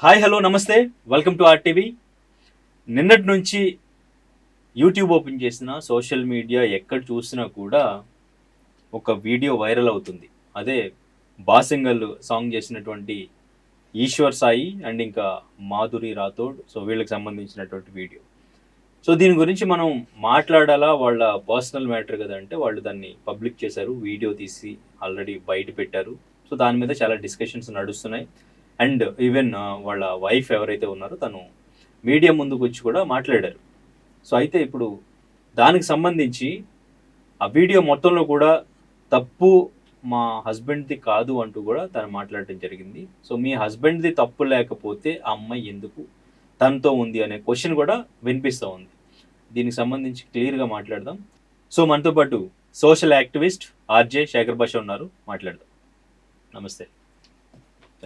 Hi hello నమస్తే, welcome to RTV. నిన్నటి నుంచి యూట్యూబ్ ఓపెన్ చేసిన సోషల్ మీడియా ఎక్కడ చూసినా కూడా ఒక వీడియో వైరల్ అవుతుంది. అదే బాసింగల్ సాంగ్ చేసినటువంటి ఈశ్వర్ సాయి అండ్ ఇంకా మాధురి రాథోడ్. సో వీళ్ళకి సంబంధించినటువంటి వీడియో. సో దీని గురించి మనం మాట్లాడాలా, వాళ్ళ పర్సనల్ మ్యాటర్ కదా అంటే వాళ్ళు దాన్ని పబ్లిక్ చేశారు, వీడియో తీసి ఆల్రెడీ బయట పెట్టారు. సో దాని మీద చాలా డిస్కషన్స్ నడుస్తున్నాయి. అండ్ ఈవెన్ వాళ్ళ వైఫ్ ఎవరైతే ఉన్నారో తను మీడియా ముందుకు వచ్చి కూడా మాట్లాడారు. సో అయితే ఇప్పుడు దానికి సంబంధించి ఆ వీడియో మొత్తంలో కూడా తప్పు మా హస్బెండ్ది కాదు అంటూ కూడా తను మాట్లాడటం జరిగింది. సో మీ హస్బెండ్ది తప్పు లేకపోతే ఆ అమ్మాయి ఎందుకు తనతో ఉంది అనే క్వశ్చన్ కూడా వినిపిస్తూ ఉంది. దీనికి సంబంధించి క్లియర్గా మాట్లాడదాం. సో మనతో పాటు సోషల్ యాక్టివిస్ట్ ఆర్జే శేఖర్ భాష ఉన్నారు, మాట్లాడదాం. నమస్తే,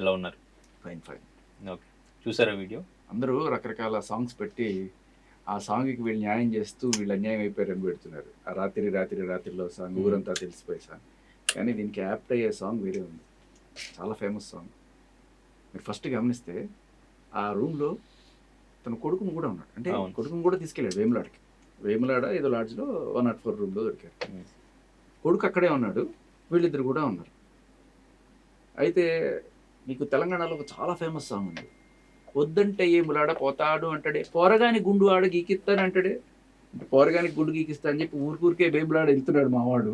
ఎలా ఉన్నారు? Fine fine. ఓకే, చూసారా వీడియో? అందరూ రకరకాల సాంగ్స్ పెట్టి ఆ సాంగ్కి వీళ్ళు న్యాయం చేస్తూ వీళ్ళు అన్యాయం అయిపోయారని పెడుతున్నారు. ఆ రాత్రి రాత్రి రాత్రిలో సాంగ్ ఊరంతా తెలిసిపోయే సాంగ్. కానీ దీనికి యాప్ట్ అయ్యే సాంగ్ వేరే ఉంది, చాలా ఫేమస్ సాంగ్. మీరు ఫస్ట్ గమనిస్తే ఆ రూమ్లో తన కొడుకును కూడా ఉన్నాడు. అంటే కొడుకును కూడా తీసుకెళ్ళాడు వేములాడకి. వేములాడ ఏదో లాడ్జ్లో 104 రూమ్లో దొరికారు. కొడుకు అక్కడే ఉన్నాడు, వీళ్ళిద్దరు కూడా ఉన్నారు. అయితే మీకు తెలంగాణలో ఒక చాలా ఫేమస్ సాంగ్ ఉంది, వద్దంటే ఏములాడ పోతాడు అంటాడే, పోరగాని గుండు ఆడ గీకిస్తాను అంటాడే. అంటే పోరగానికి గుండు గీకిస్తా అని చెప్పి ఊరికే వేములాడ వెళ్తున్నాడు మావాడు.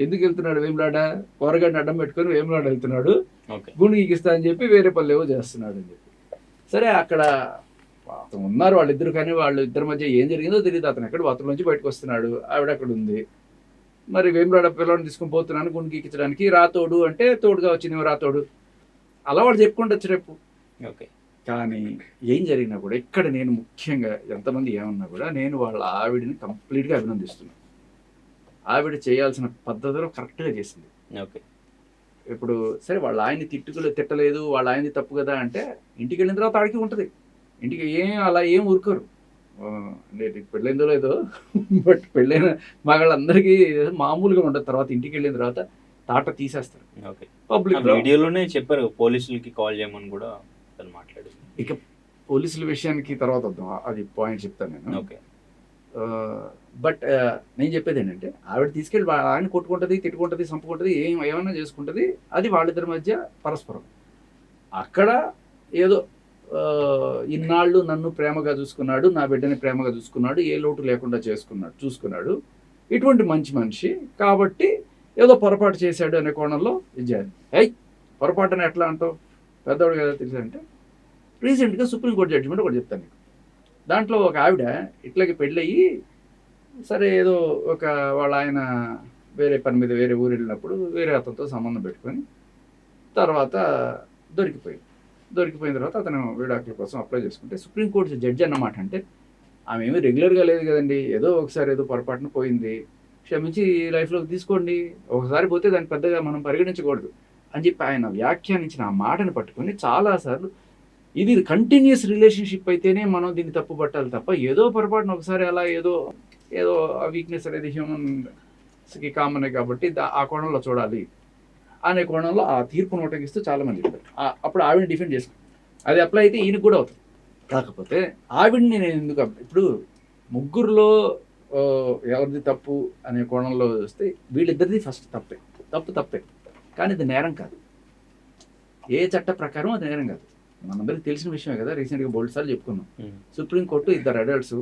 ఎందుకు వెళ్తున్నాడు వేములాడ? పోరగాడిని అడ్డం పెట్టుకొని వేములాడ వెళ్తున్నాడు, గుండు గీకిస్తా అని చెప్పి వేరే పల్లెవో చేస్తున్నాడు అని చెప్పి. సరే, అక్కడ అతను ఉన్నారు వాళ్ళిద్దరు, కానీ వాళ్ళు ఇద్దరి మధ్య ఏం జరిగిందో తెలియదు. అతను ఎక్కడ బాత్రూమ్ నుంచి బయటకు వస్తున్నాడు, ఆవిడ అక్కడ ఉంది. మరి వేములాడ పిల్లవాడిని తీసుకొని పోతున్నాను గుండు గీకించడానికి, రాతోడు అంటే తోడుగా వచ్చింది రాతోడు, అలా వాడు చెప్పుకుంటూ రేపు. ఓకే, కానీ ఏం జరిగినా కూడా ఇక్కడ నేను ముఖ్యంగా ఎంతమంది ఏమన్నా కూడా నేను వాళ్ళ ఆవిడని కంప్లీట్గా అభినందిస్తున్నాను. ఆవిడ చేయాల్సిన పద్ధతిలో కరెక్ట్గా చేసింది. ఓకే, ఇప్పుడు సరే వాళ్ళ ఆయన్ని తిట్టలేదు, వాళ్ళ ఆయనది తప్పు కదా అంటే ఇంటికి వెళ్ళిన తర్వాత ఆడికి ఉంటుంది. ఇంటికి అలా ఏం ఊరుకోరు. అంటే పెళ్ళైందో లేదో, బట్ పెళ్ళైన మగాళ్ళందరికీ మామూలుగా ఉండదు. తర్వాత ఇంటికి వెళ్ళిన తర్వాత తాట తీసేస్తారు. ఓకే, పబ్లిక్ వీడియోలోనే చెప్పారు పోలీసులకి కాల్ చేయమని కూడా మాట్లాడారు. ఇక పోలీసుల విషయానికి తర్వాత వద్దాం, అది పాయింట్ చెప్తాను నేను. ఓకే, బట్ నేను చెప్పేది ఏంటంటే ఆవిడ తీసుకెళ్ళి ఆయన కొట్టుకుంటుంది, తిట్టుకుంటుంది, చంపుకుంటుంది, ఏమైనా చేసుకుంటుంది. అది వాళ్ళిద్దరి మధ్య పరస్పరం. అక్కడ ఏదో ఇన్నాళ్ళు నన్ను ప్రేమగా చూసుకున్నాడు, నా బిడ్డని ప్రేమగా చూసుకున్నాడు, ఏ లోటు లేకుండా చూసుకున్నాడు, ఇటువంటి మంచి మనిషి కాబట్టి ఏదో పొరపాటు చేశాడు అనే కోణంలో ఇచ్చారు. పొరపాటుని ఎట్లా అంటావు, పెద్దవాడు కదా తెలుసు అంటే. రీసెంట్గా సుప్రీంకోర్టు జడ్జిమెంట్ ఒకటి చెప్తాను నీకు. దాంట్లో ఒక ఆవిడ ఇట్లాగే పెళ్ళయి సరే ఏదో ఒక వాళ్ళ ఆయన వేరే పని మీద వేరే ఊరు వెళ్ళినప్పుడు వేరే అతనితో సంబంధం పెట్టుకొని తర్వాత దొరికిపోయిన తర్వాత అతను విడాకుల కోసం అప్లై చేసుకుంటే సుప్రీంకోర్టు జడ్జి అన్నమాట. అంటే ఆమె ఏమీ రెగ్యులర్గా లేదు కదండి, ఏదో ఒకసారి ఏదో పొరపాటున పోయింది, క్షమించి లైఫ్లోకి తీసుకోండి, ఒకసారి పోతే దాన్ని పెద్దగా మనం పరిగణించకూడదు అని చెప్పి ఆయన వ్యాఖ్యానించిన ఆ మాటను పట్టుకొని చాలాసార్లు ఇది కంటిన్యూస్ రిలేషన్షిప్ అయితేనే మనం దీన్ని తప్పు పట్టాలి తప్ప ఏదో పొరపాటున ఒకసారి అలా ఏదో ఆ వీక్నెస్ అనేది హ్యూమన్స్కి కామనే కాబట్టి ఆ కోణంలో చూడాలి అనే కోణంలో ఆ తీర్పును ఉటంకిస్తూ చాలామంది చెప్పారు. అప్పుడు ఆవిడని డిఫెండ్ చేసుకో, అది అప్లై అయితే ఈయనకు కూడా అవుతుంది. కాకపోతే ఆవిడని నేను ఎందుకు ఇప్పుడు ముగ్గురులో ఎవరిది తప్పు అనే కోణంలో వస్తే వీళ్ళిద్దరిది ఫస్ట్ తప్పే, కానీ ఇది నేరం కాదు. ఏ చట్ట ప్రకారం అది నేరం కాదు, మనందరికీ తెలిసిన విషయమే కదా. రీసెంట్గా బోల్డ్ చెప్పుకున్నాం. సుప్రీంకోర్టు ఇద్దరు అడల్ట్స్,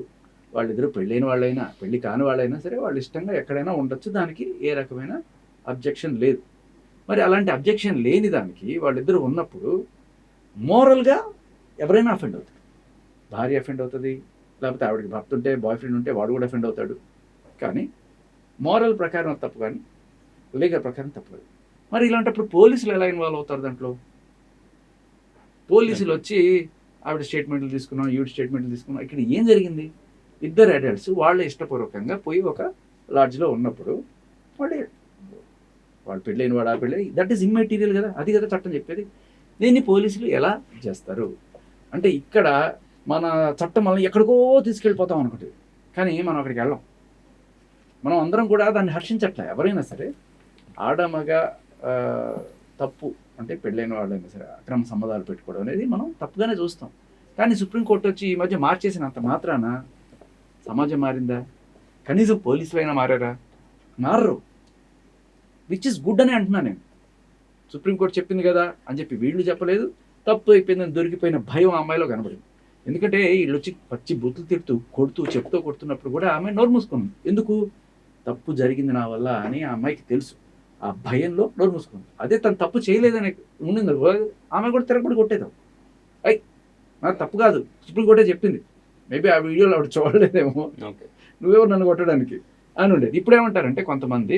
వాళ్ళిద్దరు పెళ్ళైన వాళ్ళైనా పెళ్ళి కాని వాళ్ళైనా సరే వాళ్ళు ఇష్టంగా ఎక్కడైనా ఉండొచ్చు, దానికి ఏ రకమైన అబ్జెక్షన్ లేదు. మరి అలాంటి అబ్జెక్షన్ లేని దానికి వాళ్ళిద్దరూ ఉన్నప్పుడు మోరల్గా ఎవరైనా అఫెండ్ అవుతారు. భార్య అఫెండ్ అవుతుంది, లేకపోతే ఆవిడకి భర్త ఉంటే బాయ్ ఫ్రెండ్ ఉంటే వాడు కూడా అఫెండ్ అవుతాడు. కానీ మోరల్ ప్రకారం తప్పు, కానీ లీగల్ ప్రకారం తప్పు కాదు. మరి ఇలాంటప్పుడు పోలీసులు ఎలా ఇన్వాల్వ్ అవుతారు దాంట్లో? పోలీసులు వచ్చి ఆవిడ స్టేట్మెంట్లు తీసుకున్నాం, ఈవిడ స్టేట్మెంట్లు తీసుకున్నాం. ఇక్కడ ఏం జరిగింది? ఇద్దరు అడల్ట్స్ వాళ్ళ ఇష్టపూర్వకంగా పోయి ఒక లాడ్జ్లో ఉన్నప్పుడు వాళ్ళు పెళ్ళైన వాడు ఆ పెళ్ళి, దట్ ఈస్ ఇమ్మెటీరియల్ కదా, అది కదా చట్టం చెప్పేది. దీన్ని పోలీసులు ఎలా చేస్తారు అంటే ఇక్కడ మన చట్టం మనం ఎక్కడికో తీసుకెళ్ళిపోతాం అనుకుంటుంది, కానీ మనం అక్కడికి వెళ్ళాం. మనం అందరం కూడా దాన్ని హర్షించట్లే. ఎవరైనా సరే ఆడ మగ తప్పు. అంటే పెళ్ళైన వాళ్ళైనా సరే అక్రమ సంబంధాలు పెట్టుకోవడం అనేది మనం తప్పుగానే చూస్తాం. కానీ సుప్రీంకోర్టు వచ్చి ఈ మధ్య మార్చేసినంత మాత్రాన సమాజం మారిందా? కనీసం పోలీసులు అయినా మారారా? మారరు. విచ్ ఇస్ గుడ్ అని అంటున్నాను నేను. సుప్రీంకోర్టు చెప్పింది కదా అని చెప్పి వీళ్ళు చెప్పలేదు, తప్పు అయిపోయిందని దొరికిపోయిన భయం ఆ అమ్మాయిలో కనబడింది. ఎందుకంటే వీళ్ళు వచ్చి పచ్చి బూతులు తిడుతూ కొడుతున్నప్పుడు కూడా ఆమె నోరు మూసుకుంది. ఎందుకు? తప్పు జరిగింది నా వల్ల అని ఆ అమ్మాయికి తెలుసు. ఆ భయంలో నోరు మూసుకుంది. అదే తను తప్పు చేయలేదని ఉండింది, ఆమె కూడా తిరగబడి కొట్టేదాం. అయ్ నాకు తప్పు కాదు, సుప్రీంకోర్టే చెప్పింది. మేబీ ఆ వీడియోలో ఆవిడ చూడలేదేమో, నువ్వెవరు నన్ను కొట్టడానికి అని ఉండేది. ఇప్పుడు ఏమంటారంటే కొంతమంది,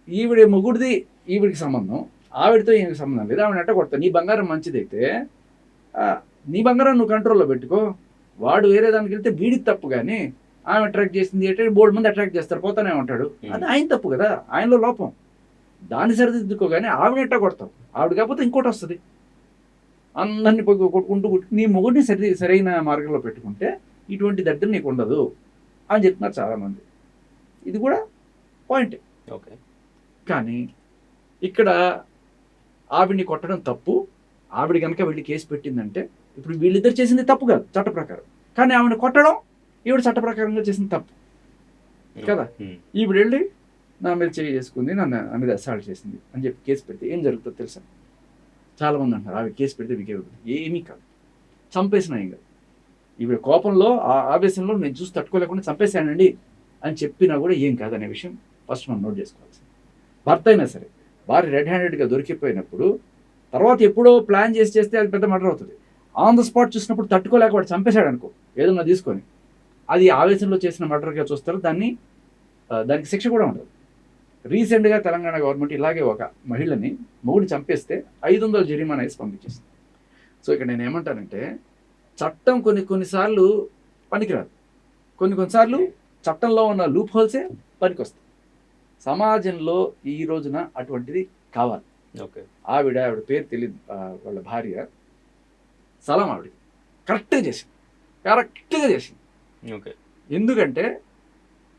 ఈవిడ మొగుడిది ఈవిడికి సంబంధం, ఆవిడతో ఈయనకి సంబంధం లేదు, ఆవిడ ఎట్ట కొడతా, నీ బంగారం మంచిదైతే నీ బంగారం నువ్వు కంట్రోల్లో పెట్టుకో, వాడు వేరే దానికి వెళ్తే వీడికి తప్పు. కానీ ఆమె అట్రాక్ట్ చేసింది అంటే బోల్డ్ మంది అట్రాక్ట్ చేస్తారు, పోతానే ఉంటాడు. అది ఆయన తప్పు కదా, ఆయనలో లోపం. దాన్ని సరిదిద్దుకోగానే ఆవిడ ఎట్టా కొడతావు, ఆవిడ కాకపోతే ఇంకోటి వస్తుంది. అందరినీ కొట్టుకుంటూ నీ మొగుడిని సరైన మార్గంలో పెట్టుకుంటే ఇటువంటి దరిద్రం నీకు ఉండదు అని చెప్తున్నారు చాలామంది. ఇది కూడా పాయింటే. ఓకే. కానీ ఇక్కడ ఆవిడ్ని కొట్టడం తప్పు. ఆవిడ కనుక వెళ్ళి కేసు పెట్టిందంటే ఇప్పుడు వీళ్ళిద్దరు చేసింది తప్పు కాదు చట్ట ప్రకారం, కానీ ఆవిడని కొట్టడం ఈవిడ చట్ట ప్రకారంగా చేసింది తప్పు కదా. ఈవిడ వెళ్ళి నా మీద చేయి చేసుకుంది, నా మీద అసాల్ట్ చేసింది అని చెప్పి కేసు పెడితే ఏం జరుగుతుందో తెలుసా? చాలామంది అంటారు ఆవిడ కేసు పెడితే ఏమీ కాదు, చంపేసిన ఏం కాదు. ఈవిడ కోపంలో ఆవేశంలో నేను చూసి తట్టుకోలేకుండా చంపేశానండి అని చెప్పినా కూడా ఏం కాదనే విషయం ఫస్ట్ మనం నోట్ చేసుకోవాల్సింది. భర్త అయినా సరే భార్య రెడ్ హ్యాండెడ్గా దొరికిపోయినప్పుడు తర్వాత ఎప్పుడో ప్లాన్ చేస్తే అది పెద్ద మర్డర్ అవుతుంది. ఆన్ ద స్పాట్ చూసినప్పుడు తట్టుకోలేక వాడు చంపేశాడు అనుకో ఏదన్నా తీసుకొని, అది ఆవేశంలో చేసిన మర్డర్గా చూస్తారు, దానికి శిక్ష కూడా ఉండదు. రీసెంట్గా తెలంగాణ గవర్నమెంట్ ఇలాగే ఒక మహిళని మొగుడు చంపేస్తే 500 జరిమానా వేసి పంపించేసింది. సో ఇక్కడ నేను ఏమంటానంటే చట్టం కొన్నిసార్లు పనికిరాదు, కొన్నిసార్లు చట్టంలో ఉన్న లూప్ హోల్సే పనికొస్తాయి. సమాజంలో ఈ రోజున అటువంటిది కావాలి. ఓకే. ఆవిడ పేరు తెలియదు, వాళ్ళ భార్య సలాం ఆవిడ కరెక్ట్గా చేసింది. ఓకే. ఎందుకంటే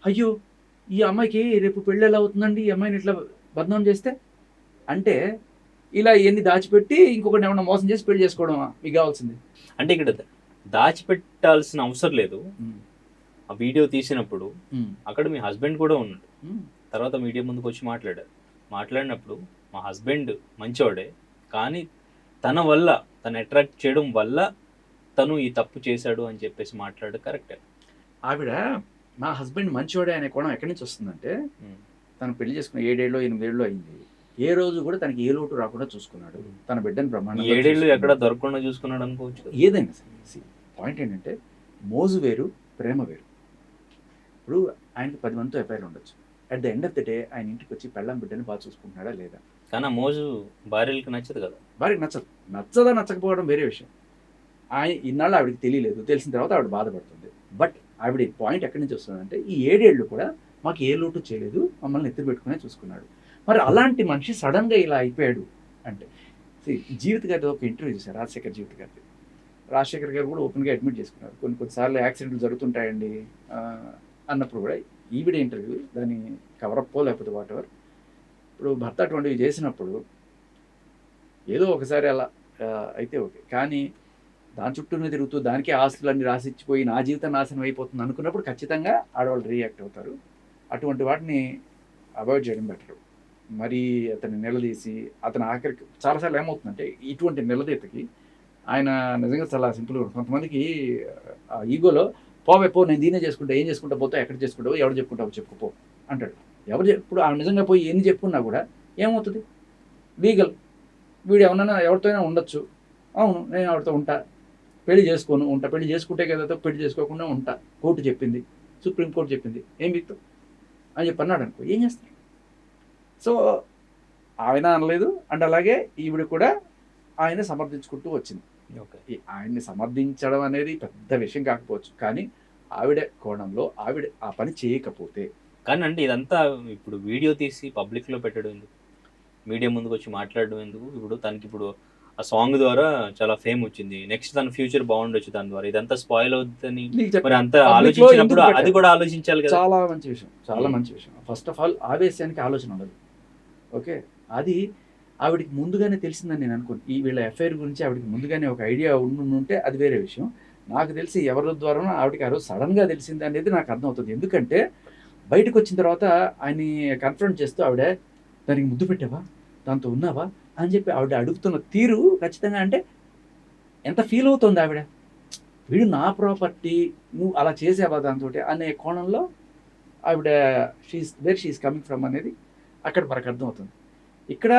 అయ్యో ఈ అమ్మాయికి రేపు పెళ్ళి ఎలా అవుతుందండి, ఈ అమ్మాయిని ఇట్లా బదనాం చేస్తే అంటే ఇలా ఎన్ని దాచిపెట్టి ఇంకొకటి ఏమన్నా మోసం చేసి పెళ్లి చేసుకోవడమా మీకు కావాల్సింది? అంటే ఇక్కడ దాచిపెట్టాల్సిన అవసరం లేదు. ఆ వీడియో తీసినప్పుడు అక్కడ మీ హస్బెండ్ కూడా ఉన్నాడు. తర్వాత మీడియా ముందుకు వచ్చి మాట్లాడినప్పుడు మా హస్బెండ్ మంచివాడే, కానీ తన వల్ల తను అట్రాక్ట్ చేయడం వల్ల తను ఈ తప్పు చేశాడు అని చెప్పేసి మాట్లాడడం కరెక్టే. ఆవిడ మా హస్బెండ్ మంచివాడే అనే కోణం ఎక్కడి నుంచి వస్తుందంటే, తను పెళ్లి చేసుకున్న 7 ఏళ్ళు 8 ఏళ్ళు అయింది, ఏ రోజు కూడా తనకి ఏ లోటు రాకుండా చూసుకున్నాడు. తన బిడ్డని బ్రహ్మాండంగా 7 ఏళ్ళు ఎక్కడ దొరకకుండా చూసుకున్నాడు అనుకోవచ్చు. ఏదైనా సరే పాయింట్ ఏంటంటే మోజు వేరు, ప్రేమ వేరు. ఇప్పుడు ఆయనకి 10 మందితో ఎఫ్ఐఆర్ ఉండొచ్చు, at the end of the day ఆయన ఇంటికి వచ్చి పెళ్ళాం బిడ్డని బాగా చూసుకుంటున్నాడా లేదా? కానీ ఆ మోజు భార్యలకు నచ్చదు కదా. భార్యకి నచ్చదా నచ్చకపోవడం వేరే విషయం. ఆయన ఇన్నాళ్ళు ఆవిడకి తెలియలేదు, తెలిసిన తర్వాత ఆవిడ బాధపడుతుంది. బట్ ఆవిడ పాయింట్ ఎక్కడి నుంచి వస్తుందంటే ఈ 7 ఏళ్ళు కూడా మాకు ఏ లోటు చేయలేదు, మమ్మల్ని ఎత్తులు పెట్టుకునే చూసుకున్నాడు. మరి అలాంటి మనిషి సడన్గా ఇలా అయిపోయాడు అంటే, జీవిత గారి ఒక ఇంటర్వ్యూ చేశారు, రాజశేఖర్ గారు కూడా ఓపెన్గా అడ్మిట్ చేసుకున్నారు. కొన్నిసార్లు యాక్సిడెంట్లు జరుగుతుంటాయండి అన్నప్పుడు కూడా ఈవిడ ఇంటర్వ్యూ దాన్ని కవరప్పో లేకపోతే వాట్ ఎవర్, ఇప్పుడు భర్త అటువంటివి చేసినప్పుడు ఏదో ఒకసారి అలా అయితే ఓకే, కానీ దాని చుట్టూనే తిరుగుతూ దానికే ఆస్తులన్నీ రాసిచ్చిపోయి నా జీవితం నాశనం అయిపోతుంది అనుకున్నప్పుడు ఖచ్చితంగా ఆడవాళ్ళు రియాక్ట్ అవుతారు. అటువంటి వాటిని అవాయిడ్ చేయడం బెటర్. మరి అతన్ని నిలదీసి అతను ఆఖరికి చాలాసార్లు ఏమవుతుందంటే ఇటువంటి నిలదీతకి ఆయన నిజంగా చాలా సింపుల్గా ఉంటుంది. కొంతమందికి ఆ ఈగోలో పో నేను దీనే చేసుకుంటా, ఏం చేసుకుంటా పోతావు, ఎక్కడ చేసుకుంటావు, ఎవరు చెప్పుకుంటావు చెప్పుకోపో అంటాడు. ఇప్పుడు ఆమె నిజంగా పోయి ఎన్ని చెప్పుకున్నా కూడా ఏమవుతుంది? లీగల్, వీడు ఎవరైనా ఎవరితో అయినా ఉండొచ్చు, అవును నేను ఎవరితో ఉంటా, పెళ్లి చేసుకుంటే కదా, పెళ్లి చేసుకోకుండా ఉంటా, కోర్టు చెప్పింది, సుప్రీంకోర్టు చెప్పింది, ఏం బిక్తావు అని చెప్పి అన్నాడు అనుకో, ఏం చేస్తాడు? సో ఆయన అనలేదు అండ్ అలాగే ఈవిడ కూడా ఆయన సమర్థించుకుంటూ వచ్చింది. ఓకే, ఆయన్ని సమర్థించడం అనేది పెద్ద విషయం కాకపోవచ్చు, కానీ ఆవిడ కోణంలో ఆవిడ ఆ పని చేయకపోతే. కానీ అంటే ఇదంతా ఇప్పుడు వీడియో తీసి పబ్లిక్లో పెట్టడం ఎందుకు, మీడియా ముందుకు వచ్చి మాట్లాడడం ఎందుకు? ఇప్పుడు తనకి ఇప్పుడు ఆ సాంగ్ ద్వారా చాలా ఫేమ్ వచ్చింది, నెక్స్ట్ తన ఫ్యూచర్ బాగుండొచ్చు దాని ద్వారా, ఇదంతా స్పాయిల్ అవుతుందని మరి అంత ఆలోచించినప్పుడు అది కూడా ఆలోచించాలి కదా. చాలా మంచి విషయం. ఫస్ట్ ఆఫ్ ఆల్ ఆవేశానికి ఆలోచన ఉండదు. ఓకే, అది ఆవిడకి ముందుగానే తెలిసిందని నేను అనుకోను. ఈ వీళ్ళ ఎఫ్ఐఆర్ గురించి ఆవిడకి ముందుగానే ఒక ఐడియా ఉంటే అది వేరే విషయం. నాకు తెలిసి ఎవరి ద్వారానో ఆవిడకి ఆ రోజు సడన్గా తెలిసింది అనేది నాకు అర్థమవుతుంది. ఎందుకంటే బయటకు వచ్చిన తర్వాత ఆయన్ని కన్ఫ్రంట్ చేస్తూ ఆవిడ దానికి ముద్దు పెట్టావా, దాంతో ఉన్నావా అని చెప్పి ఆవిడ అడుగుతున్న తీరు ఖచ్చితంగా అంటే ఎంత ఫీల్ అవుతుంది ఆవిడ. వీడు నా ప్రాపర్టీ, నువ్వు అలా చేసావా దాంతో అనే కోణంలో ఆవిడ షీఈస్ కమింగ్ ఫ్రమ్ అనేది అక్కడ మనకు అర్థమవుతుంది. ఇక్కడ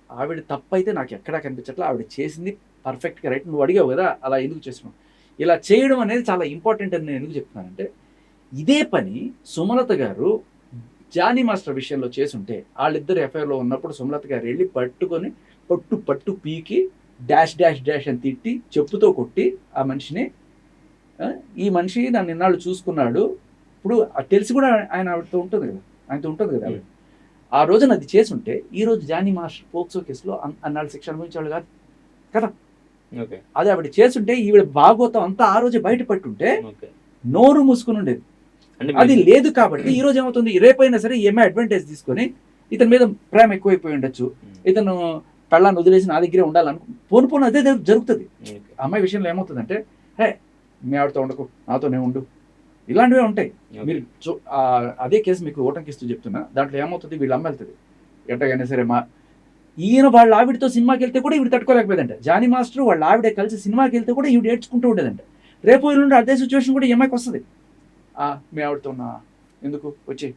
ఆవిడ తప్పు అయితే నాకు ఎక్కడా కనిపించట్లా. ఆవిడ చేసింది పర్ఫెక్ట్గా రైట్. నువ్వు అడిగావు కదా అలా ఎందుకు చేస్తున్నావు, ఇలా చేయడం అనేది చాలా ఇంపార్టెంట్ అని నేను ఎందుకు చెప్తున్నానంటే, ఇదే పని సుమలత గారు జానీ మాస్టర్ విషయంలో చేసుంటే, వాళ్ళిద్దరు ఎఫ్ఐఆర్లో ఉన్నప్పుడు సుమలత గారు వెళ్ళి పట్టుకొని పట్టు పీకి డాష్ డాష్ డాష్ అని తిట్టి చెప్పుతో కొట్టి ఆ మనిషిని, ఈ మనిషి నన్ను ఇన్నాళ్ళు చూసుకున్నాడు, ఇప్పుడు తెలిసి కూడా ఆయనతో ఉంటుంది కదా ఆవిడ. ఆ రోజున అది చేసుంటే ఈ రోజు జానీ మాస్టర్ పోక్సో కేసులో అన్నాళ్ళు శిక్ష అనుభవించేవాళ్ళు కాదు కదా. అది ఆవిడ చేస్తుంటే ఈవిడ భాగవతం అంతా ఆ రోజు బయటపట్టుంటే నోరు మూసుకుని ఉండేది. అది లేదు కాబట్టి ఈ రోజు ఏమవుతుంది, రేపైనా సరే ఏమై అడ్వాంటేజ్ తీసుకొని ఇతని మీద ప్రేమ ఎక్కువైపోయి ఉండొచ్చు, ఇతను పెళ్ళాన్ని వదిలేసి నా దగ్గరే ఉండాలను పోను అదే జరుగుతుంది. అమ్మాయి విషయంలో ఏమవుతుందంటే, హే మీ ఆవిడతో ఉండకు, నాతోనే ఉండు, ఇలాంటివే ఉంటాయి. మీరు అదే కేసు మీకు ఓటంకి ఇస్తూ చెప్తున్నా. దాంట్లో ఏమవుతుంది, వీళ్ళ అమ్మ వెళ్తుంది ఎట్టగైనా సరే ఈయన వాళ్ళ ఆవిడతో సినిమాకి వెళ్తే కూడా ఈవిడ తట్టుకోలేకపోయేదంట. జానీ మాస్టర్ వాళ్ళ ఆవిడ కలిసి సినిమాకి వెళ్తే కూడా ఈవిడ ఏడ్చుకుంటూ ఉండేదంట. రేపు ఎల్లుండి అదే సిచ్యువేషన్ కూడా ఈఎంఐకి వస్తుంది. మీ ఆవిడతో ఉన్నా ఎందుకు వచ్చి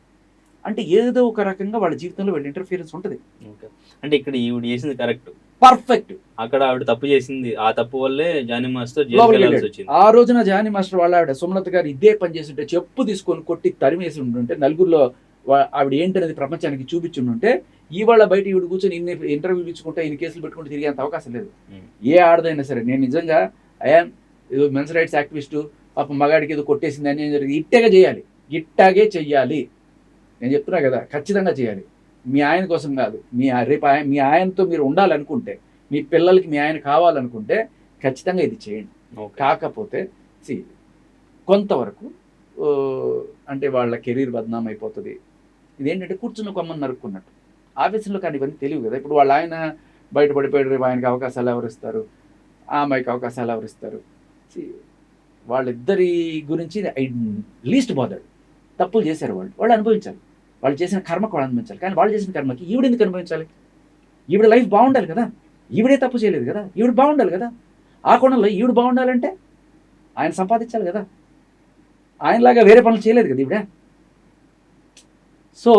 అంటే ఏదో ఒక రకంగా వాళ్ళ జీవితంలో వీళ్ళ ఇంటర్ఫియరెన్స్ ఉంటుంది. అంటే ఇక్కడ ఈవిడ చేసింది కరెక్ట్, పర్ఫెక్ట్. అక్కడ ఆవిడ తప్పు చేసింది, ఆ తప్పు వల్లే జానీ మాస్టర్ వచ్చింది. ఆ రోజున జానీ మాస్టర్ వాళ్ళ ఆవిడ సుమలత గారు ఇదే పని చేస్తుంటే, చెప్పు తీసుకొని కొట్టి తరిమేసి ఉంటుంటే, నలుగురిలో ఆవిడ ఏంటనేది ప్రపంచానికి చూపించుంటే, ఇవాళ బయట ఈవిడ కూర్చొని ఇన్ని ఇంటర్వ్యూలు ఇచ్చుకుంటే, ఇన్ని కేసులు పెట్టుకుంటే తిరిగేంత అవకాశం లేదు. ఏ ఆడదైనా సరే, నేను నిజంగా ఐఎమ్ ఏదో మెన్స్ రైట్స్ యాక్టివిస్టు, పాపం మగాడికి ఏదో కొట్టేసింది అని జరిగింది, ఇట్టాగే చెయ్యాలి. నేను చెప్తున్నా కదా, ఖచ్చితంగా చేయాలి. మీ ఆయన కోసం కాదు, రేపు మీ ఆయనతో మీరు ఉండాలనుకుంటే, మీ పిల్లలకి మీ ఆయన కావాలనుకుంటే ఖచ్చితంగా ఇది చేయండి. కాకపోతే కొంతవరకు అంటే వాళ్ళ కెరీర్ బదనాం అయిపోతుంది. ఇదేంటంటే కూర్చున్న కొమ్మని నరుక్కున్నట్టు. ఆఫీసులో కానీ ఇవన్నీ తెలియదు కదా. ఇప్పుడు వాళ్ళ ఆయన బయటపడిపోయాడు, రేపు ఆయనకి అవకాశాలు ఎవరు ఇస్తారు, ఆ అమ్మాయికి అవకాశాలు ఎవరు ఇస్తారు. వాళ్ళిద్దరి గురించి ఐ లీస్ట్ బాదర్డ్. తప్పులు చేశారు వాళ్ళు అనుభవించాలి, వాళ్ళు చేసిన కర్మకు వాళ్ళు అనుభవించాలి. కానీ వాళ్ళు చేసిన కర్మకి ఈవిడ ఎందుకు అనుభవించాలి? ఈవిడ లైఫ్ బాగుండాలి కదా, ఈవిడే తప్పు చేయలేదు కదా, ఈవిడ బాగుండాలి కదా. ఆ కోణంలో ఈవిడ బాగుండాలంటే ఆయన సంపాదించాలి కదా, ఆయనలాగా వేరే పనులు చేయలేదు కదా ఈవిడ. సో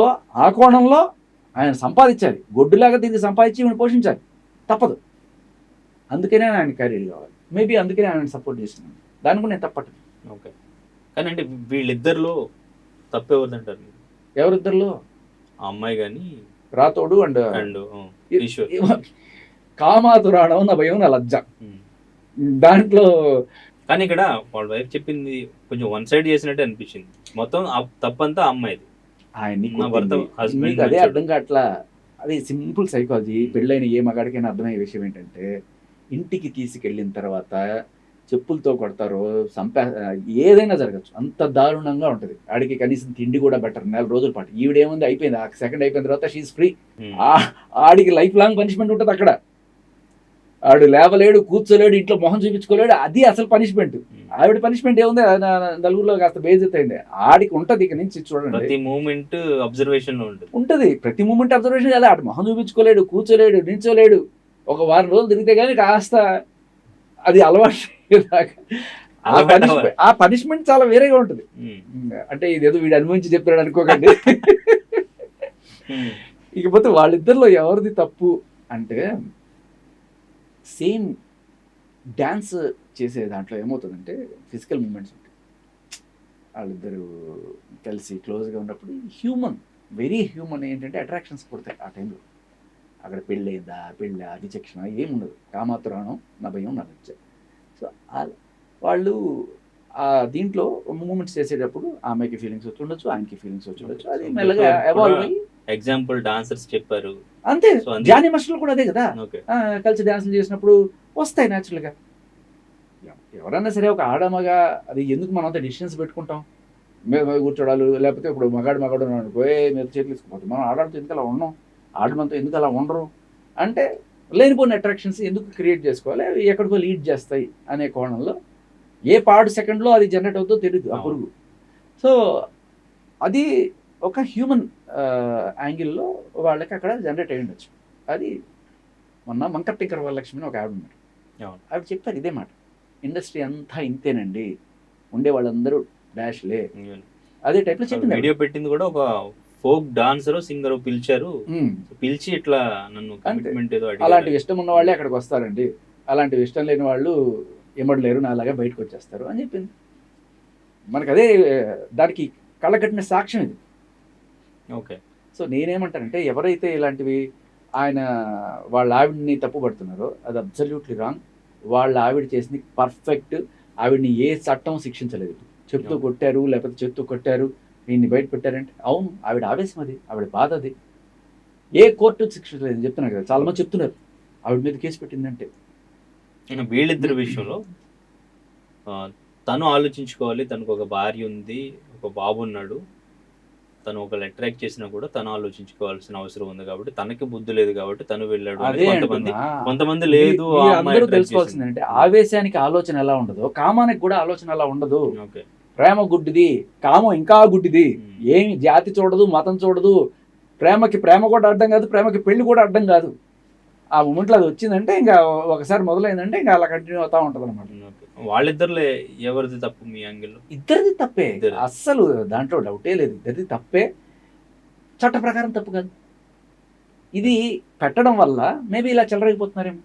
ఆ కోణంలో ఆయన సంపాదించాలి, గొడ్డులాగా దీన్ని సంపాదించి ఈవిడ పోషించాలి, తప్పదు. అందుకనే ఆయన కెరీర్ కావాలి. మేబీ అందుకనే ఆయన సపోర్ట్ చేస్తున్నాను, దాన్ని కూడా నేను తప్పట్టు. ఓకే, కానీ అంటే వీళ్ళిద్దరిలో తప్పు ఎవరిదంటారు? ఎవరిద్దరిలో? ఆ అమ్మాయి కానీ రాతోడు అండ్ కామాతురాణం నా భయం, నా లజ్జ దాంట్లో. కానీ ఇక్కడ వాళ్ళ వైఫ్ చెప్పింది కొంచెం వన్ సైడ్ చేసినట్టు అనిపించింది. మొత్తం తప్పంతా అమ్మాయిది. మీకు అదే అర్థం కావట్లా. అది సింపుల్ సైకాలజీ. పెళ్ళైన ఏ మగాడికైనా అర్థమయ్యే విషయం ఏంటంటే, ఇంటికి తీసుకెళ్ళిన తర్వాత చెప్పులతో కొడతారో ఏదైనా జరగచ్చు, అంత దారుణంగా ఉంటుంది. ఆడికి కనీసం తిండి కూడా బెటర్ 4 రోజుల పాటు. ఈవిడేముంది, అయిపోయింది, ఆ సెకండ్ అయిపోయిన తర్వాత షీఈస్ ఫ్రీ. ఆడికి లైఫ్ లాంగ్ పనిష్మెంట్ ఉంటుంది అక్కడ. ఆడు లేవలేడు, కూర్చోలేడు, ఇంట్లో మొహం చూపించుకోలేడు, అది అసలు పనిష్మెంట్. ఆవిడ పనిష్మెంట్ ఏముంది, నలుగురిలో కాస్త బేజత్ అయింది, ఆడికి ఉంటుంది. ఇక నుంచి చూడండి, ప్రతి మూమెంట్ అబ్జర్వేషన్ ఉంటుంది. ప్రతి మూమెంట్ అబ్జర్వేషన్ కదా. ఆడు మొహం చూపించుకోలేడు, కూర్చోలేడు, నిల్చోలేడు. ఒక 1 వారం రోజులు తిరిగితే కానీ కాస్త అది అలవాటు. ఆ పనిష్మెంట్ చాలా వేరేగా ఉంటుంది. అంటే ఇదేదో వీడు అనుభవించి చెప్తాడు అనుకోకండి. ఇకపోతే వాళ్ళిద్దరిలో ఎవరిది తప్పు అంటే, సేమ్ డ్యాన్స్ చేసే దాంట్లో ఏమవుతుందంటే ఫిజికల్ మూమెంట్స్ ఉంటాయి. వాళ్ళిద్దరూ కలిసి క్లోజ్గా ఉన్నప్పుడు వెరీ హ్యూమన్ ఏంటంటే అట్రాక్షన్స్ పుడతాయి ఆ టైంలో. అక్కడ పెళ్ళ విచక్షణ ఏముండదు. కామాతురాణం నా భయం, నా లజ్జ. సో వాళ్ళు ఆ దీంట్లో మూమెంట్స్ చేసేటప్పుడు ఆమెకి ఫీలింగ్స్ వచ్చి ఉండొచ్చు, ఆయనకి ఫీలింగ్స్ వచ్చి ఉండొచ్చు. అది మెల్లగా ఎవాల్వ్ అయ్యి ఎగ్జాంపుల్ డాన్సర్స్ చెప్పారు అంతే. జానీ మాస్టర్లు కూడా అదే కదా, కలిసి డాన్సులు చేసినప్పుడు వస్తాయి న్యాచురల్గా. ఎవరన్నా సరే ఒక ఆడమగా అది ఎందుకు మనం అంత డిస్టెన్స్ పెట్టుకుంటాం, మేము కూర్చోడాలు. లేకపోతే ఇప్పుడు మగాడు అనుకో, మీరు చేతులు తీసుకుపోతాం. మనం ఆడవాళ్ళతో ఎందుకు అలా ఉన్నాం, ఆడమంతా ఎందుకు అలా ఉండరు, అంటే లేనిపోయిన అట్రాక్షన్స్ ఎందుకు క్రియేట్ చేసుకోవాలి, అవి ఎక్కడికో లీడ్ చేస్తాయి అనే కోణంలో ఏ పాడు సెకండ్లో అది జనరేట్ అవుతుందో తెలియదు ఆ పురుగు. సో అది ఒక హ్యూమన్ యాంగిల్లో వాళ్ళకి అక్కడ జనరేట్ అయ్యి ఉండొచ్చు. అది మొన్న మంకర్ టింకర్ వరలక్ష్మి అని ఒక ఆవిడ ఉన్నారు, ఆవిడ చెప్పారు ఇదే మాట, ఇండస్ట్రీ అంతా ఇంతేనండి, ఉండే వాళ్ళందరూ డాష్లే, అదే టైప్లో చెప్పింది. వీడియో పెట్టింది కూడా ఒక ఫోక్ డాన్సర్ సింగర్ పిలిచారు, పిలిచి ఇట్లా నన్ను కమిట్మెంట్ ఏదో అడిగారు. అలాంటివి ఇష్టం ఉన్న వాళ్ళే అక్కడికి వస్తారండి, అలాంటివి ఇష్టం లేని వాళ్ళు ఎమ్మడలేరు, నాలాగా బయటకు వచ్చేస్తారు అని చెప్పింది. మనకు అదే దానికి కళ్ళగట్టిన సాక్ష్యం ఇది. ఓకే. సో నేనేమంటానంటే ఎవరైతే ఇలాంటివి ఆయన వాళ్ళ ఆవిడని తప్పుపడుతున్నారో అది అబ్సల్యూట్లీ రాంగ్. వాళ్ళ ఆవిడ చేసింది పర్ఫెక్ట్. ఆవిడని ఏ చట్టం శిక్షించలేదు. చెప్తూ కొట్టారు లేకపోతే చెప్తూ కొట్టారు, దీన్ని బయట పెట్టారంటే అవును ఆవిడ ఆవేశం, అది ఆవిడ బాధ, అది ఏ కోర్టు శిక్షించలేదు చెప్తున్నారు కదా, చాలా మంది చెప్తున్నారు ఆవిడ మీద కేసు పెట్టిందంటే. వీళ్ళిద్దరి విషయంలో తను ఆలోచించుకోవాలి, తనకు ఒక భార్య ఉంది, ఒక బాబు ఉన్నాడు, తను ఒక అట్రాక్ట్ చేసినా కూడా తను ఆలోచించుకోవాల్సిన అవసరం ఉంది కాబట్టి, తనకి బుద్ధి లేదు కాబట్టి తను వెళ్ళాడు. కొంతమంది లేదు. అందరూ తెలుసుకోవాల్సింది అంటే ఆవేశానికి ఆలోచన ఎలా ఉండదు, కామానికి కూడా ఆలోచన ఎలా ఉండదు. ప్రేమ గుడ్డిది, కామం ఇంకా గుడ్డిది. ఏమి జాతి చూడదు, మతం చూడదు. ప్రేమకి ప్రేమ కూడా అడ్డం కాదు, ప్రేమకి పెళ్లి కూడా అడ్డం కాదు. ఆ మూమెంట్లో అది వచ్చిందంటే ఇంకా ఒకసారి మొదలైందంటే ఇంకా అలా కంటిన్యూ అవుతా ఉంటుంది అనమాట. వాళ్ళిద్దరులే ఎవరిది తప్పు మీ యాంగిల్లో? ఇద్దరిది తప్పే, అస్సలు దాంట్లో డౌటే లేదు, ఇద్దరిది తప్పే. చట్ట ప్రకారం తప్పు కాదు. ఇది పెట్టడం వల్ల మేబీ ఇలా చెలరైపోతున్నారేమో.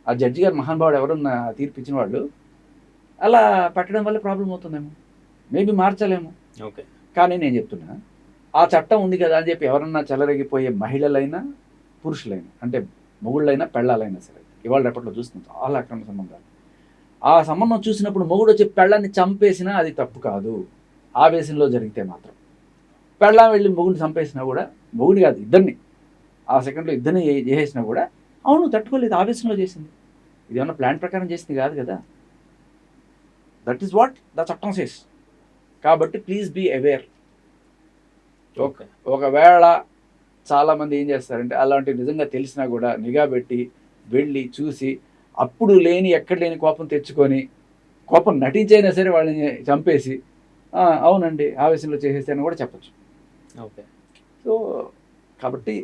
ఆ జడ్జి గారు మహానుభావుడు ఎవరున్నా తీర్పిచ్చిన వాళ్ళు అలా పెట్టడం వల్ల ప్రాబ్లం అవుతుందేమో, మేబీ మార్చలేము. ఓకే. కానీ నేను చెప్తున్నా ఆ చట్టం ఉంది కదా అని చెప్పి ఎవరన్నా చెలరగిపోయే మహిళలైనా పురుషులైనా, అంటే మొగుళ్ళైనా పెళ్ళాలైనా సరే, ఇవాళ రేపట్లో చూస్తున్నాం చాలా అక్రమ సంబంధాలు. ఆ సంబంధం చూసినప్పుడు మొగుడు వచ్చి పెళ్ళాన్ని చంపేసినా అది తప్పు కాదు, ఆవేశంలో జరిగితే మాత్రం. పెళ్ళాం వెళ్ళి మొగుడిని చంపేసినా కూడా, మొగుడిని కాదు ఇద్దరిని, ఆ సెకండ్లో ఇద్దరిని చేసేసినా కూడా అవును తట్టుకోలేదు, ఆవేశంలో చేసింది, ఇది ఏమన్నా ప్లాన్ ప్రకారం చేసింది కాదు కదా. దట్ ఈస్ వాట్ ద చట్టం సేస్. కాబట్టి ప్లీజ్ బీ అవేర్. ఓకే. ఒకవేళ చాలామంది ఏం చేస్తారంటే అలాంటివి నిజంగా తెలిసినా కూడా నిఘా పెట్టి వెళ్ళి చూసి అప్పుడు లేని ఎక్కడ లేని కోపం తెచ్చుకొని, కోపం నటించైనా సరే వాళ్ళని చంపేసి అవునండి ఆవేశంలో చేసేసాను కూడా చెప్పచ్చు. ఓకే. సో కాబట్టి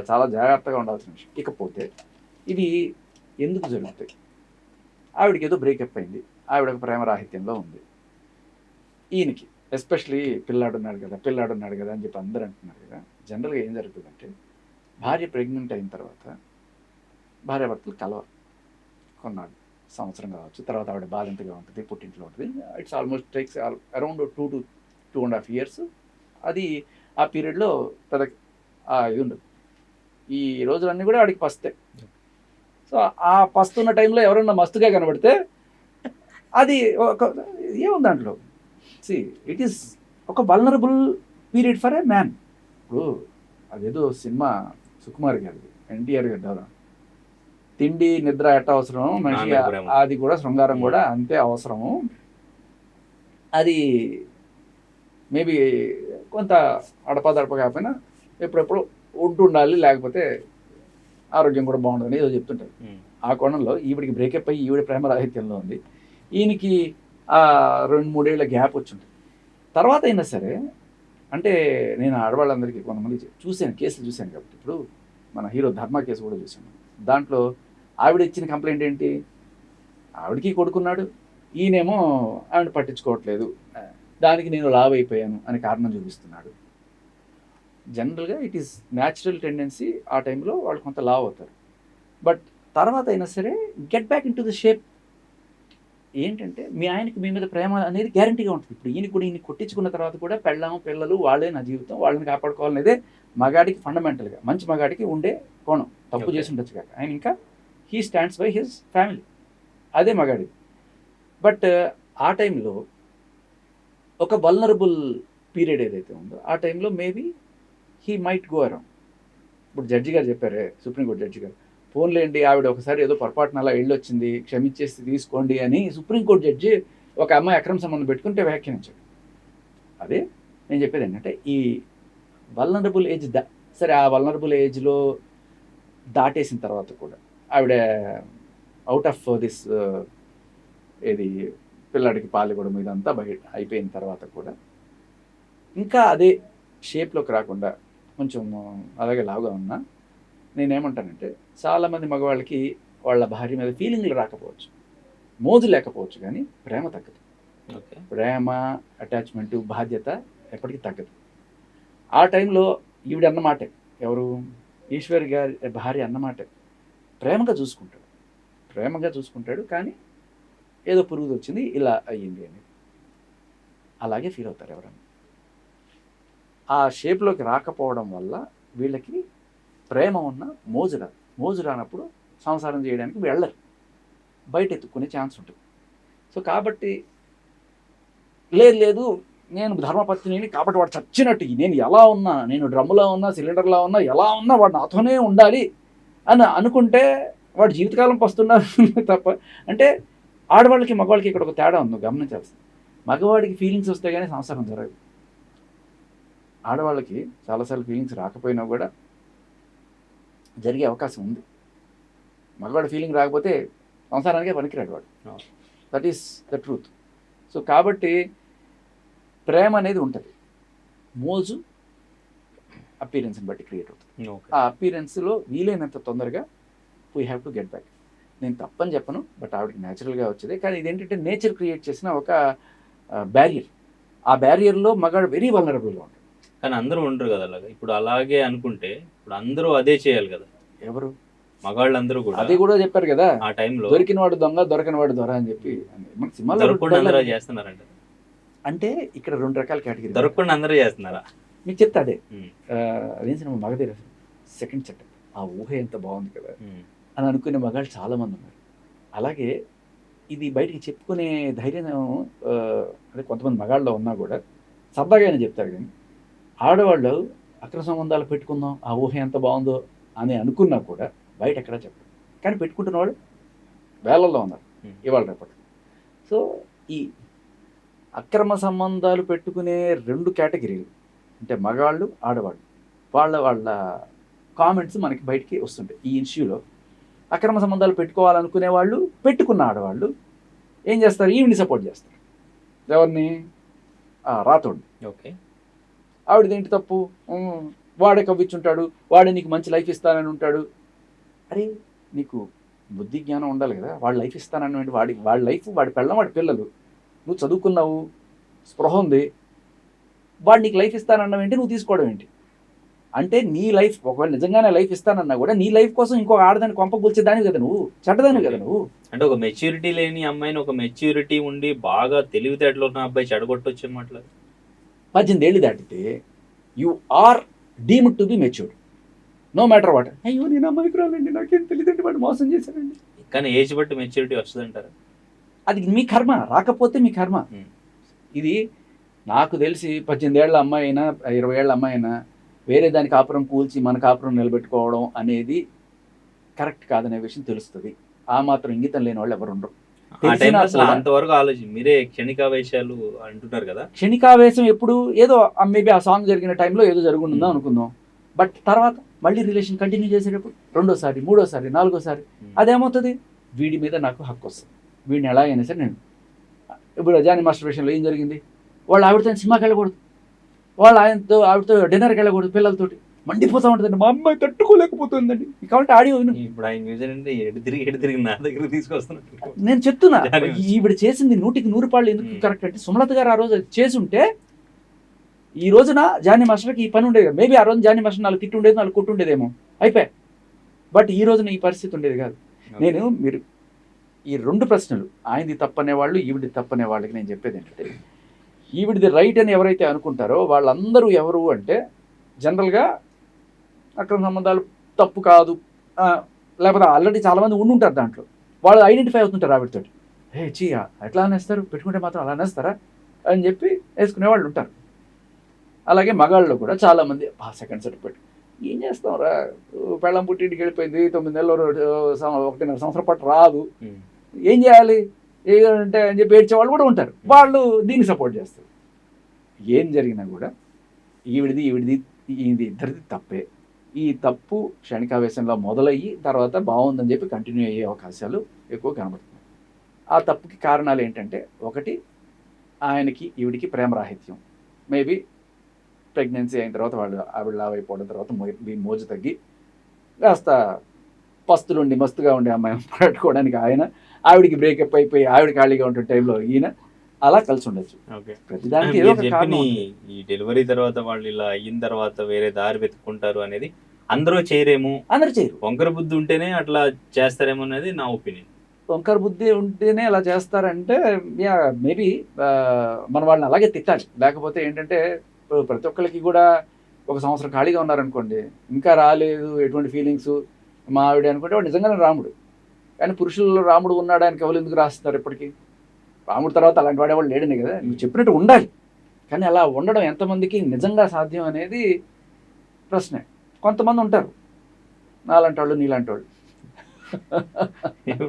చాలా జాగ్రత్తగా ఉండాల్సిన విషయం. ఇకపోతే ఇవి ఎందుకు జరుగుతాయి? ఆవిడకి ఏదో బ్రేకప్ అయింది, ఆవిడ ఒక ప్రేమరాహిత్యంలో ఉంది. ఈయనకి ఎస్పెషలీ పిల్లాడున్నాడు కదా అని చెప్పి అందరూ అంటున్నారు కదా. జనరల్గా ఏం జరుగుతుందంటే భార్య ప్రెగ్నెంట్ అయిన తర్వాత భార్యాభర్తలు కలవరు కొన్నాళ్ళు, సంవత్సరం కావచ్చు. తర్వాత ఆవిడ బాలింతగా ఉంటుంది, పుట్టింట్లో ఉంటుంది. It's almost takes around 2 to 2.5 years. అది ఆ పీరియడ్లో పెద్ద ఇది ఉండదు. ఈ రోజులన్నీ కూడా ఆడికి పస్తే. సో ఆ పస్తున్న టైంలో ఎవరన్నా మస్తుగా కనబడితే అది ఏముంది దాంట్లో, ఇట్ ఈస్ ఒక vulnerable period for a man. ఇప్పుడు అదేదో సినిమా సుకుమార్ గారిది, ఎన్టీఆర్ గారి ద్వారా, తిండి నిద్ర ఎట్ట అవసరం మనిషికి, అది కూడా శృంగారం కూడా అంతే అవసరము. అది మేబీ కొంత అడపదడప కాకపోయినా ఎప్పుడెప్పుడు ఉంటుండాలి, లేకపోతే ఆరోగ్యం కూడా బాగుంటుందని ఏదో చెప్తుంటారు. ఆ కోణంలో ఈవిడికి బ్రేకప్ అయ్యి ఈవిడ ప్రేమ రాహిత్యంలో ఉంది, ఈయనకి 2-3 ఏళ్ల గ్యాప్ వచ్చింది. తర్వాత అయినా సరే అంటే నేను ఆడవాళ్ళందరికీ కొంతమంది చూశాను, కేసులు చూశాను కాబట్టి. ఇప్పుడు మన హీరో ధర్మ కేసు కూడా చూశాను. దాంట్లో ఆవిడ ఇచ్చిన కంప్లైంట్ ఏంటి, ఆవిడకి కొడుకున్నాడు, ఈయనేమో ఆవిడ పట్టించుకోవట్లేదు, దానికి నేను లావ్ అయిపోయాను అని కారణం చూపిస్తున్నాడు. జనరల్గా ఇట్ ఈస్ న్యాచురల్ టెండెన్సీ, ఆ టైంలో వాళ్ళు కొంత లావ్ అవుతారు. బట్ తర్వాత అయినా సరే get back in to the shape. ఏంటంటే మీ ఆయనకి మీ మీద ప్రేమ అనేది గ్యారంటీగా ఉంటుంది. ఇప్పుడు ఈయన కూడా ఈయన కొట్టించుకున్న తర్వాత కూడా పెళ్ళాం పిల్లలు వాళ్ళే నా జీవితం, వాళ్ళని కాపాడుకోవాలనేదే మగాడికి ఫండమెంటల్గా, మంచి మగాడికి ఉండే కోణం. తప్పు చేసి ఉండొచ్చు కాక ఆయన ఇంకా he stands by his family, అదే మగాడిది. బట్ ఆ టైంలో ఒక వల్నరబుల్ పీరియడ్ ఏదైతే ఉందో ఆ టైంలో maybe he might go around. ఇప్పుడు జడ్జి గారు చెప్పారే, సుప్రీంకోర్టు జడ్జి గారు, ఫోన్లేండి ఆవిడ ఒకసారి ఏదో పొరపాటున అలా వెళ్ళొచ్చింది, క్షమించేసి తీసుకోండి అని సుప్రీంకోర్టు జడ్జి ఒక అమ్మాయి అక్రమ సంబంధం పెట్టుకుంటే వ్యాఖ్యానించాడు. అదే నేను చెప్పేది ఏంటంటే ఈ వల్నరబుల్ ఏజ్ సరే, ఆ వల్నరబుల్ ఏజ్లో దాటేసిన తర్వాత కూడా ఆవిడ అవుట్ ఆఫ్ దిస్ ఏది పిల్లాడికి పాలు ఇవ్వడం ఇదంతా బయట అయిపోయిన తర్వాత కూడా ఇంకా అదే షేప్లోకి రాకుండా కొంచెం అలాగే లావుగా ఉన్నా నేనేమంటానంటే చాలామంది మగవాళ్ళకి వాళ్ళ భార్య మీద ఫీలింగ్లు రాకపోవచ్చు, మోజు లేకపోవచ్చు, కానీ ప్రేమ తగ్గదు. ఓకే. ప్రేమ, అటాచ్మెంటు, బాధ్యత ఎప్పటికీ తగ్గదు. ఆ టైంలో ఈవిడ అన్నమాటే, ఎవరు ఈశ్వర్ గారి భార్య అన్నమాటే, ప్రేమగా చూసుకుంటాడు కానీ ఏదో పురుగు వచ్చింది ఇలా అయ్యింది అని అలాగే ఫీల్ అవుతారు ఎవరన్నా. ఆ షేప్లోకి రాకపోవడం వల్ల వీళ్ళకి ప్రేమ ఉన్న మోజు రానప్పుడు సంసారం చేయడానికి వెళ్ళరు, బయట ఎత్తుక్కునే ఛాన్స్ ఉంటుంది. సో కాబట్టి లేదు నేను ధర్మపత్నిని కాబట్టి వాడు చచ్చినట్టు నేను ఎలా ఉన్నా, నేను డ్రమ్ములో ఉన్నా సిలిండర్లో ఉన్నా ఎలా ఉన్నా వాడు నాతోనే ఉండాలి అని అనుకుంటే వాడు జీవితకాలం పస్తున్నారు తప్ప. అంటే ఆడవాళ్ళకి మగవాళ్ళకి ఇక్కడ ఒక తేడా ఉంది, గమనించాల్సింది. మగవాడికి ఫీలింగ్స్ వస్తే కానీ సంసారం జరగదు. ఆడవాళ్ళకి చాలాసార్లు ఫీలింగ్స్ రాకపోయినా కూడా జరిగే అవకాశం ఉంది. మగవాడి ఫీలింగ్ రాకపోతే సంసారానికే పనికిరాడు వాడు. That is the truth. So కాబట్టి ప్రేమ అనేది ఉంటుంది, మోజు అపీరెన్స్ని బట్టి క్రియేట్ అవుతుంది. ఆ అపీరెన్స్లో వీలైనంత తొందరగా we have to get back. నేను తప్పని చెప్పను, బట్ ఆవిడకి న్యాచురల్గా వచ్చేది. కానీ ఇదేంటంటే నేచర్ క్రియేట్ చేసిన ఒక బ్యారియర్. ఆ బ్యారియర్లో మగాడు వెరీ వల్నరబుల్గా ఉంటాడు. కానీ అందరూ ఉండరు కదా అలాగా. ఇప్పుడు అలాగే అనుకుంటే ఇప్పుడు అందరూ అదే చేయాలి కదా. ఎవరు? మగాళ్ళందరూ కూడా అదే కూడా చెప్పారు కదా, ఆ టైంలో దొరికిన వాడు దొంగ, దొరకని వాడు దొర అని చెప్పి. మన సినిమాలో అందరూ చేస్తున్నారంట. అంటే ఇక్కడ 2 రకాల కేటగిరీ. దొరకకుండా అందరూ చేస్తున్నారా? మీకు చెప్తా అదే. అదే సినిమా మగధీర సెకండ్ సెట్. ఆ ఊహ ఎంత బాగుంది కదా అని అనుకునే మగాళ్ళు చాలామంది ఉన్నారు. అలాగే ఇది బయటికి చెప్పుకునే ధైర్యం అదే కొంతమంది మగాళ్ళలో ఉన్నా కూడా సరదాగానే చెప్తారు. కానీ ఆడవాళ్ళు అక్రమ సంబంధాలు పెట్టుకుందాం, ఆ ఊహ ఎంత బాగుందో అని అనుకున్నా కూడా బయట ఎక్కడా చెప్పరు. కానీ పెట్టుకుంటున్న వాళ్ళు వేలల్లో ఉన్నారు ఇవాళ రేపటి. సో ఈ అక్రమ సంబంధాలు పెట్టుకునే 2 కేటగిరీలు అంటే మగాళ్ళు, ఆడవాళ్ళు, వాళ్ళ కామెంట్స్ మనకి బయటికి వస్తుంటాయి ఈ ఇష్యూలో. అక్రమ సంబంధాలు పెట్టుకోవాలనుకునే వాళ్ళు, పెట్టుకున్న ఆడవాళ్ళు ఏం చేస్తారు? ఈవిని సపోర్ట్ చేస్తారు. ఎవరిని? రాతోడిని. ఓకే. ఆవిడదేంటి తప్పు? వాడే కవ్వించుంటాడు, వాడే నీకు మంచి లైఫ్ ఇస్తానని ఉంటాడు. అరే నీకు బుద్ధి జ్ఞానం ఉండాలి కదా. వాడు లైఫ్ ఇస్తానని వాడి లైఫ్, వాడి పెళ్ళం, వాడి పిల్లలు, నువ్వు చదువుకున్నావు, స్పృహ ఉంది, వాడు నీకు లైఫ్ ఇస్తానన్నావు ఏంటి, నువ్వు తీసుకోవడం ఏంటి? అంటే నీ లైఫ్ ఒకవేళ నిజంగానే లైఫ్ ఇస్తానన్నా కూడా నీ లైఫ్ కోసం ఇంకొక ఆడదాన్ని కొంప కూల్చేదానివి కదా నువ్వు, చెడ్డదానివి కదా నువ్వు. అంటే ఒక మెచ్యూరిటీ లేని అమ్మాయిని ఒక మెచ్యూరిటీ ఉండి బాగా తెలివితేటలో ఉన్న అబ్బాయి చెడగొట్టొచ్చే మాటలు. 18 ఏళ్ళు దాటితే you are deemed to be matured no matter what. అయ్యో నేను అమ్మాయికి రాలండి, నాకేం తెలియదండి, వాడు మోసం చేశానండి. కానీ ఏజ్ బట్టి మెచ్యూరిటీ వస్తుంది అంటారు. అది మీ కర్మ, రాకపోతే మీ కర్మ. ఇది నాకు తెలిసి 18 ఏళ్ల అమ్మాయి అయినా 20 ఏళ్ల అమ్మాయి అయినా వేరే దాని కాపురం కూల్చి మన కాపురం నిలబెట్టుకోవడం అనేది కరెక్ట్ కాదనే విషయం తెలుస్తుంది. ఆ మాత్రం ఇంగితం లేని వాళ్ళు ఎవరు ఉండరు. అంతవరకు ఆలోచన మీరే క్షణికావేశాలు అంటున్నారు కదా. క్షణికావేశం ఎప్పుడు ఏదో మేబీ ఆ సాంగ్ జరిగిన టైంలో ఏదో జరుగుతుందో అనుకుందాం. బట్ తర్వాత మళ్ళీ రిలేషన్ కంటిన్యూ చేసేటప్పుడు 2వ సారి 3వ సారి 4వ సారి అదేమవుతుంది? వీడి మీద నాకు హక్కు వస్తుంది, వీడిని ఎలా అయినా సరే నేను. ఇప్పుడు జానీ మాస్టర్ విషయంలో ఏం జరిగింది? వాళ్ళు ఆవిడతో సినిమాకి వెళ్ళకూడదు, వాళ్ళు ఆవిడతో డిన్నర్కి వెళ్ళకూడదు, పిల్లలతోటి మండిపోతూ ఉంటుందండి. మా అమ్మాయి తట్టుకోలేకపోతుందండి. కాబట్టి ఆడియో ఇప్పుడు ఆయన ఎడు తిరిగి నా దగ్గర తీసుకొస్తున్నట్టు నేను చెప్తున్నా. ఈవిడ చేసింది 100కి 100 ఎందుకు కరెక్ట్ అంటే, సుమలత గారు ఆ రోజు చేసి ఉంటే ఈ రోజున జానీ మాస్టర్కి ఈ పని ఉండేది. మేబీ ఆ రోజు జానీ మాస్టర్ 4 తిట్టు ఉండేది, 4 కొట్టు ఉండేదేమో, అయిపోయి. బట్ ఈ రోజున ఈ పరిస్థితి ఉండేది కాదు. మీరు ఈ 2 ప్రశ్నలు, ఆయనది తప్పనే వాళ్ళు, ఈవిడిది తప్పనే వాళ్ళకి నేను చెప్పేది ఏంటంటే, ఈవిడిది రైట్ అని ఎవరైతే అనుకుంటారో వాళ్ళందరూ ఎవరు అంటే జనరల్గా అక్రమ సంబంధాలు తప్పు కాదు, లేకపోతే ఆల్రెడీ చాలామంది ఉండుంటారు దాంట్లో, వాళ్ళు ఐడెంటిఫై అవుతుంటారు ఆవిడతో. ఎట్లా అనేస్తారు, పెట్టుకుంటే మాత్రం అలా అనేస్తారా అని చెప్పి వేసుకునే వాళ్ళు ఉంటారు. అలాగే మగాళ్ళు కూడా చాలామంది సెకండ్ సెట్ పెట్టు ఏం చేస్తాం రా, పెళ్ళం పుట్టింటికి వెళ్ళిపోయింది, 9 నెలలు 1.5 సంవత్సరం పాటు రాదు, ఏం చేయాలి అంటే అని చెప్పి ఏడ్చే వాళ్ళు కూడా ఉంటారు. వాళ్ళు దీన్ని సపోర్ట్ చేస్తారు. ఏం జరిగినా కూడా ఈవిడిది ఇద్దరిది తప్పే. ఈ తప్పు క్షణికావేశంలో మొదలయ్యి తర్వాత బాగుందని చెప్పి కంటిన్యూ అయ్యే అవకాశాలు ఎక్కువ కనబడుతున్నాయి. ఆ తప్పుకి కారణాలు ఏంటంటే, ఒకటి ఆయనకి ఈవిడికి ప్రేమరాహిత్యం. మేబీ ప్రెగ్నెన్సీ అయిన తర్వాత ఆవిడ లావ్ అయిపోవడం, తర్వాత మోజు తగ్గి కాస్త పస్తులుండి మస్తుగా ఉండే అమ్మాయిని పట్టుకోవడానికి ఆయన, ఆవిడికి బ్రేకప్ అయిపోయి ఆవిడ ఖాళీగా ఉంటున్న టైంలో ఈయన, అలా కలిసి ఉండొచ్చు. ప్రతిదానికి ఏదో ఒక కారణం ఉంటుంది. ఈ డెలివరీ తర్వాత వాళ్ళు ఇలా అయిన తర్వాత వేరే దారి వెతుక్కుంటారు అనేది అందరూ చేయరేమో, అందరు చేయరు. వంకర బుద్ధి ఉంటేనే అట్లా చేస్తారేమో అనేది నా ఒపీనియన్. వంకర బుద్ధి ఉంటేనే అలా చేస్తారంటే మేబీ మన వాళ్ళని అలాగే తిట్టాలి. లేకపోతే ఏంటంటే, ఇప్పుడు ప్రతి ఒక్కరికి కూడా ఒక సంవత్సరం ఖాళీగా ఉన్నారనుకోండి, ఇంకా రాలేదు ఎటువంటి ఫీలింగ్స్ మా ఆవిడ అనుకుంటే వాడు నిజంగానే రాముడు. కానీ పురుషుల్లో రాముడు ఉన్నాడానికి ఎవరు ఎందుకు రాస్తారు ఇప్పటికీ? రాముడు తర్వాత అలాంటి వాడేవాడు లేడని కదా. నువ్వు చెప్పినట్టు ఉండాలి, కానీ అలా ఉండడం ఎంతమందికి నిజంగా సాధ్యం అనేది ప్రశ్నే. కొంతమంది ఉంటారు నాలాంటి వాళ్ళు, నీలాంటి వాళ్ళు.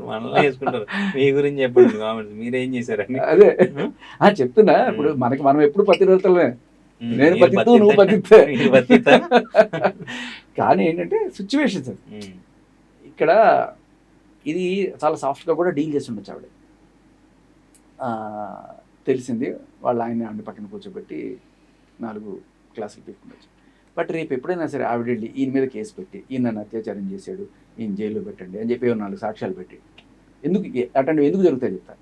మనల్ని వేసుకుంటారు. మీ గురించి చెప్పండి కామెంట్స్, మీరేం చేశారని. అదే చెప్తున్నా. ఇప్పుడు మనం ఎప్పుడు పతివ్రతలే, నేను పతితో నువ్వు పతితే. కానీ ఏంటంటే సిచ్యువేషన్స్ ఇక్కడ ఇది చాలా సాఫ్ట్గా కూడా డీల్ చేసి ఉండొచ్చు ఆవిడ. తెలిసింది వాళ్ళ ఆయన ఆవిడ పక్కన కూర్చోబెట్టి 4 క్లాసులు పెట్టుకుండొచ్చు. బట్ రేపు ఎప్పుడైనా సరే ఆవిడ వెళ్ళి ఈయన మీద కేసు పెట్టి, ఈయన నన్ను అత్యాచారం చేశాడు, ఈయన జైల్లో పెట్టండి అని చెప్పి 4 సాక్ష్యాలు పెట్టి, అట్లాంటివి ఎందుకు జరుగుతాయి చెప్తా.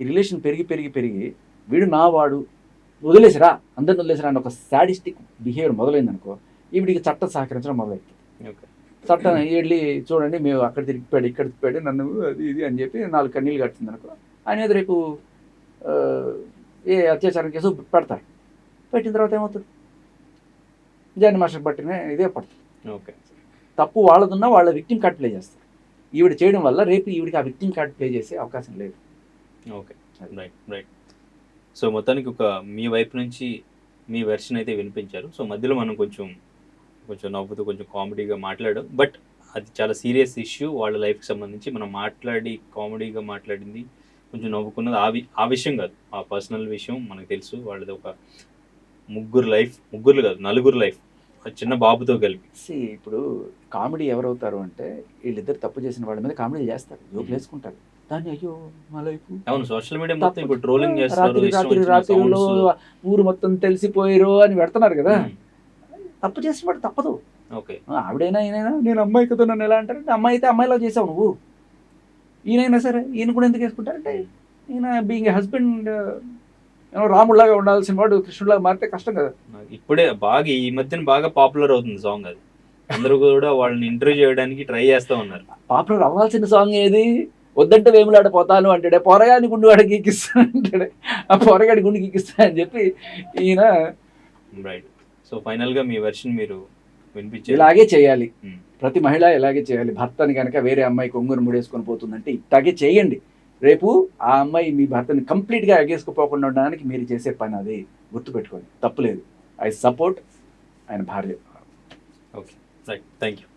ఈ రిలేషన్ పెరిగి వీడు నా వాడు, వదిలేసిరా, అందరిని వదిలేసిరా అని ఒక సాడిస్టిక్ బిహేవియర్ మొదలైందనుకో, ఈవిడికి చట్టం సహకరించడం మొదలవుతుంది. చట్టం వెళ్ళి చూడండి మేము అక్కడ తిరిగిపోయాడు, ఇక్కడ తిప్పాడు నన్ను, అది ఇది అని చెప్పి 4 కన్నీళ్ళు కట్టింది అనుకో, ఆయన మీద రేపు ఏ అత్యాచారం కేసు పెడతారు. పెట్టిన తర్వాత ఏమవుతుంది? జాని మాస్టర్ పట్టిన ఇదే పడుతుంది. ఓకే, తప్పు వాళ్ళదున్నా వాళ్ళ విక్టిమ్ కార్డ్ ప్లే చేస్తారు. ఈవిడ చేయడం వల్ల రేపు ఈవిడికి ఆ విక్టిమ్ కార్డ్ ప్లే చేసే అవకాశం లేదు. Okay, right. సో మొత్తానికి ఒక మీ వైపు నుంచి మీ వెర్షన్ అయితే వినిపించారు. సో మధ్యలో మనం కొంచెం నవ్వుతూ కొంచెం కామెడీగా మాట్లాడాం. బట్ అది చాలా సీరియస్ ఇష్యూ, వాళ్ళ లైఫ్కి సంబంధించి మనం కామెడీగా మాట్లాడింది, కొంచెం నవ్వుకున్నది ఆ విషయం కాదు, ఆ పర్సనల్ విషయం మనకు తెలుసు. వాళ్ళది ఒక ముగ్గురు కాదు 4 లైఫ్, చిన్న బాబుతో కలిపి. ఇప్పుడు కామెడీ ఎవరవుతారు అంటే, వీళ్ళిద్దరు తప్పు చేసిన వాళ్ళ మీద కామెడీ చేస్తారు, జోకులు వేసుకుంటారు. దాన్ని అయ్యో మా లైఫ్. అవును, సోషల్ మీడియా మొత్తం ఇప్పుడు ట్రోలింగ్ చేస్తారు. రాత్రిలో ఊరు మొత్తం తెలిసిపోయారు అని పెడుతున్నారు కదా. తప్పు చేసిన వాడు తప్పదు. ఓకే, ఆవిడైనా ఈయనైనా, నేను అమ్మాయి కదా నన్ను ఎలా అంటారంటే, అమ్మాయి అయితే అమ్మాయిలో చేసావు నువ్వు, ఈయనైనా సరే ఈయన కూడా ఎందుకు వేసుకుంటారంటే, ఈయన బీయింగ్ హస్బెండ్ రాముడిలాగా ఉండాల్సిన వాడు కృష్ణుడిలాగా మారితే కష్టం కదా. ఇప్పుడే ఈ మధ్యన బాగా పాపులర్ అవుతుంది సాంగ్ అది. అందరూ కూడా వాళ్ళని ఇంటర్వ్యూ చేయడానికి ట్రై చేస్తూ ఉన్నారు. పాపులర్ అవ్వాల్సిన సాంగ్ ఏది? వద్దంటే వేములాడిపోతాను అంటాడే, పొరగాని గుండు వాడికి ఎక్కిస్తా అంటాడే, ఆ పొరగాడి గుండెకి ఎక్కిస్తా అని చెప్పి ఈయన. రైట్. సో ఫైనల్ గా మీ వెర్షన్ మీరు వినిపించారు. ఇలాగే చేయాలి, ప్రతి మహిళ ఇలాగే చేయాలి. భర్తని కనుక వేరే అమ్మాయి కొంగురు ముడేసుకొని పోతుందంటే ఇట్లాగే చేయండి. రేపు ఆ అమ్మాయి మీ భర్తని కంప్లీట్గా ఎగేసుకుపోకుండా ఉండడానికి మీరు చేసే పని అది. గుర్తుపెట్టుకోండి, తప్పులేదు. ఐ సపోర్ట్ ఆయన భార్య. Okay, right, thank you.